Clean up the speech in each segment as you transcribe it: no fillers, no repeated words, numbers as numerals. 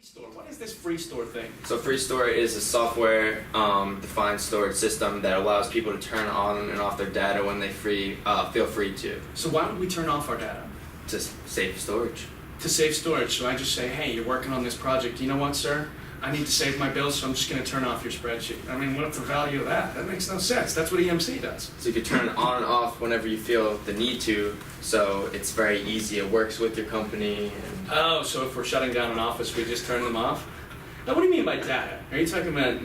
FreeStore. What is this FreeStore thing? So FreeStore is a software defined storage system that allows people to turn on and off their data when they feel free to. So why would we turn off our data? To save storage. To save storage. So I just say, hey, you're working on this project. You know what, sir? I need to save my bills, so I'm just going to turn off your spreadsheet. I mean, what's the value of that? That makes no sense. That's what EMC does. So you can turn it on and off whenever you feel the need to, so it's very easy. It works with your company. And Oh, so if we're shutting down an office, we just turn them off? Now, what do you mean by data? Are you talking about,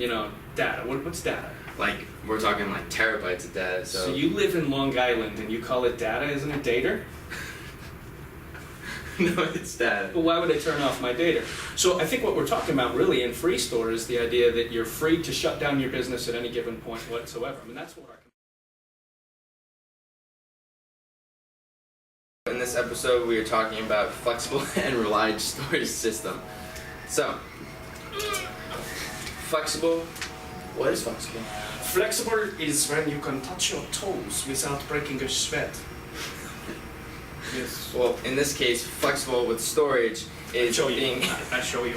data? What's data? like, we're talking like terabytes of data. So you live in Long Island and you call it data, isn't it data? No, it's data. But why would I turn off my data? So I think what we're talking about really in FreeStore is the idea that you're free to shut down your business at any given point whatsoever. I mean, that's what In this episode, we are talking about flexible and reliable storage system. So, flexible. What is flexible? Flexible is when you can touch your toes without breaking a sweat. Yes. Well, in this case, flexible with storage is Show you. being. I'll show you.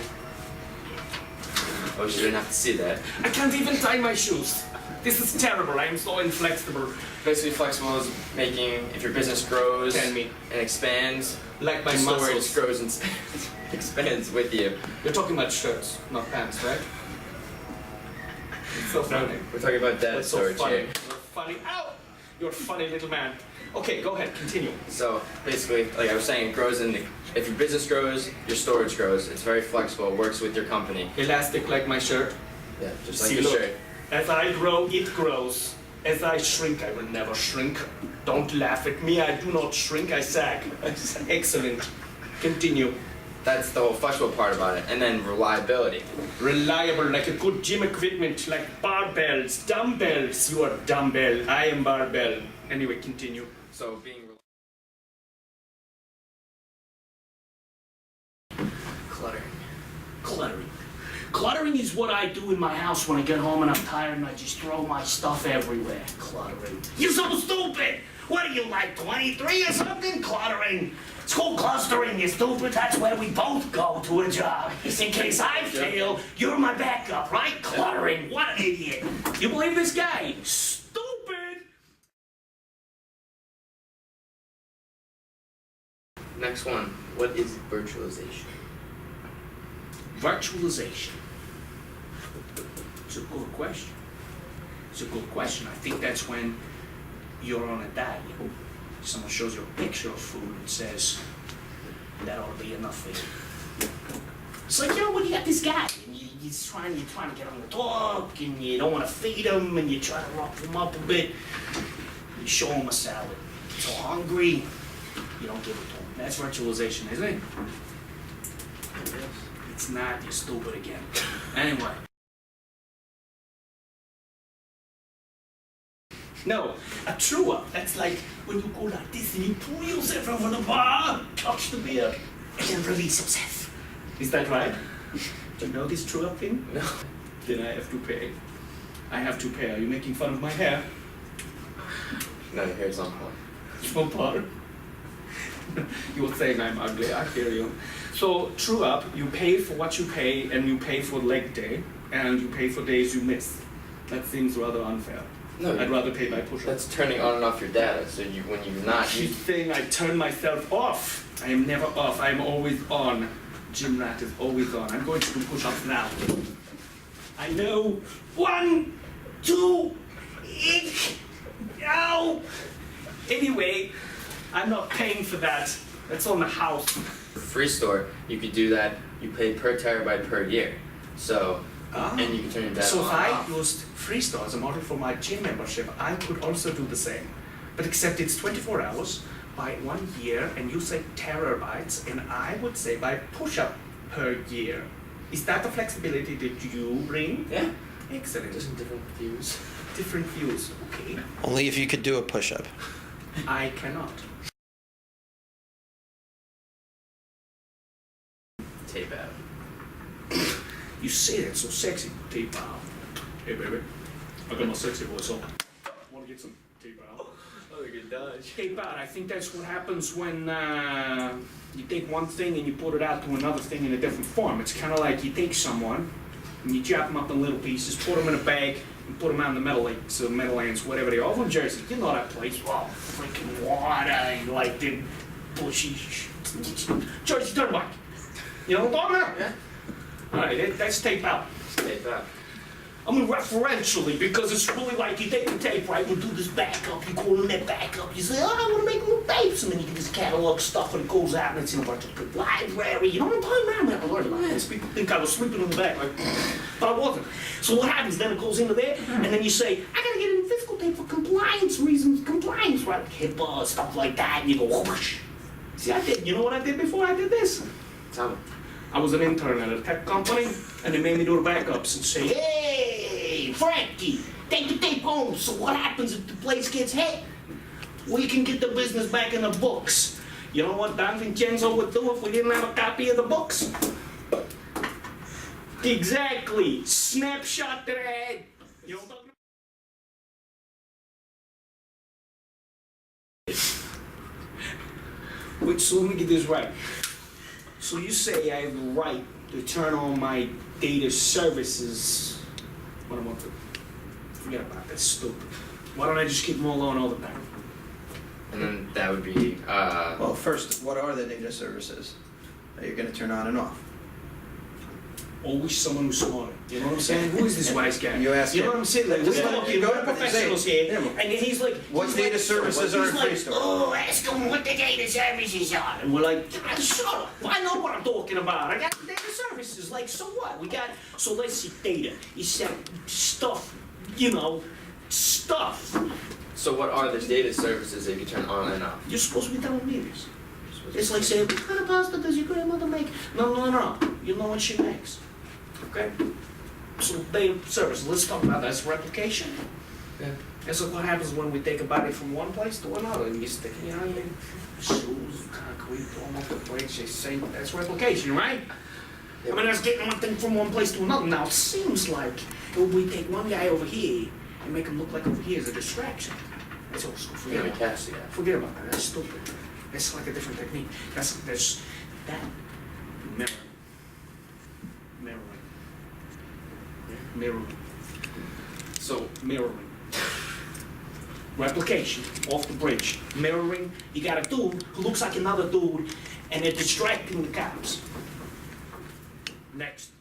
Oh, you didn't have to see that. I can't even tie my shoes. This is terrible. I am so inflexible. Basically, flexible is making if your business grows Tell me. and expands, Like my the storage muscles. grows and expands with you. You're talking about shirts, not pants, right? It's so funny. We're talking about data That's so storage funny. here. You're funny. Ow! You're a funny little man. Okay, go ahead. Continue. So basically, like I was saying, it grows in. If your business grows, your storage grows. It's very flexible. It works with your company. Elastic like my shirt. Yeah, just like See, your look. shirt. As I grow, it grows. As I shrink, I will never shrink. Don't laugh at me. I do not shrink. I sag. Excellent. Continue. That's the whole flexible part about it. And then reliability. Reliable, like a good gym equipment, like barbells, dumbbells. You are dumbbell. I am barbell. Anyway, continue. So being cluttering. Cluttering. Cluttering is what I do in my house when I get home and I'm tired and I just throw my stuff everywhere. Cluttering. You're so stupid! What are you, like 23 or something? Cluttering. It's called clustering, you stupid. That's where we both go to a job. In case I fail, you're my backup, right? Cluttering. What an idiot. You believe this guy? Stupid! Next one. What is virtualization? Virtualization. It's a good question. It's a good question. I think that's when you're on a diet. Someone shows you a picture of food and says, that ought to be enough for you. It's like, when you got this guy and you're trying to get him to talk and you don't want to feed him and you try to rough him up a bit. You show him a salad. He's so hungry, you don't give it to him. That's virtualization, isn't it? It's not, you're stupid again. Anyway. No, a true up. That's like when you go like this and you pull yourself over the bar, touch the beer, And then release yourself. Is that right? Do you know this true up thing? No. Then I have to pay. I have to pay. Are you making fun of my hair? No, your hair's on point. It's on par. You're saying I'm ugly, I hear you. So, true up, you pay for what you pay, and you pay for leg day, and you pay for days you miss. That seems rather unfair. No, I'd rather pay by push-up. that's turning on and off your data. So when you're not, She's saying I turn myself off. I am never off, I am always on. Gym rat is always on. I'm going to do push-ups now. I know. 1, 2, 8. Ow! Anyway, I'm not paying for that. That's on the house. FreeStore, you could do that. You pay per terabyte per year. So, Ah. and you can turn your data So on if and I off. used FreeStore as a model for my gym membership, I could also do the same. But except it's 24 hours by 1 year, and you say terabytes, and I would say by push-up per year. Is that the flexibility that you bring? Yeah, Excellent. just different views. Different views. Okay. Only if you could do a push-up. I cannot. Tape out. You say that so sexy. Tape out. Hey baby, I got my sexy voice on. Wanna get some tape out? Oh, good. does. tape out. I think that's what happens when you take one thing and you put it out to another thing in a different form. It's kind of like you take someone and you chop them up in little pieces, put them in a bag, and put them out in the Meadowlands, whatever they are. Over in Jersey, you know that place. Oh, freaking water and like the bushy Jersey Turnpike. You know what I'm talking about? Yeah. All right, that's tape out. Tape out. I mean, referentially, because it's really like you take the tape, right? You do this backup, you call in that backup, you say, oh, I want to make little tapes, and then you get this catalog stuff, and it goes out, and it's in a bunch of good library. You know what I'm talking about? Man, I learned about this. People think I was sleeping in the back, like, but I wasn't. So what happens? Then it goes into there, and then you say, I gotta get it in physical tape for compliance reasons, compliance, right? HIPAA, stuff like that, and you go, whoosh. See, you know what I did before I did this? Tell me. I was an intern at a tech company, and they made me do the backups and say, hey, Frankie, take the tape home. So what happens if the place gets hit? We can get the business back in the books. You know what Don Vincenzo would do if we didn't have a copy of the books? Exactly. Snapshot to the head. You know what I'm talking about? Wait, so let me get this right. So you say I have the right to turn on my data services. What am I doing? Forget about that. That's stupid. Why don't I just keep them all on all the time? And then that would be, Well, first, what are the data services that you're going to turn on and off? Always someone who's smarter. You know what I'm saying? Who is this wise guy? You ask know him. what I'm saying? Like, we're Yeah. talking, You go we're to the professionals say, here, yeah. and he's like, What he's data like, services are in Play Store? Oh, ask him what the data services are. And we're like, "Ah, shut up. I know what I'm talking about. I got the data services. Like, so what? So let's see, data. You said stuff, stuff. so what are the data services that you can turn on and off? You're supposed to be telling me this. It's like saying, what kind of pasta does your grandmother make? No. You know what she makes. Okay? So data service, let's talk about that. That's replication. Yeah. That's what happens when we take a body from one place to another. And you stick it, in shoes, concrete, almost the bridge, they say that's replication, right? I mean, that's getting one thing from one place to another. Now, it seems like if we take one guy over here and make him look like over here is a distraction. That's old school. Forget Yeah, we about can't see that. that. Forget about that. That's stupid. That's like a different technique. That's that mirroring. So, Mirroring. Replication, off the bridge. Mirroring, you got a dude who looks like another dude, and they're distracting the cops. Next.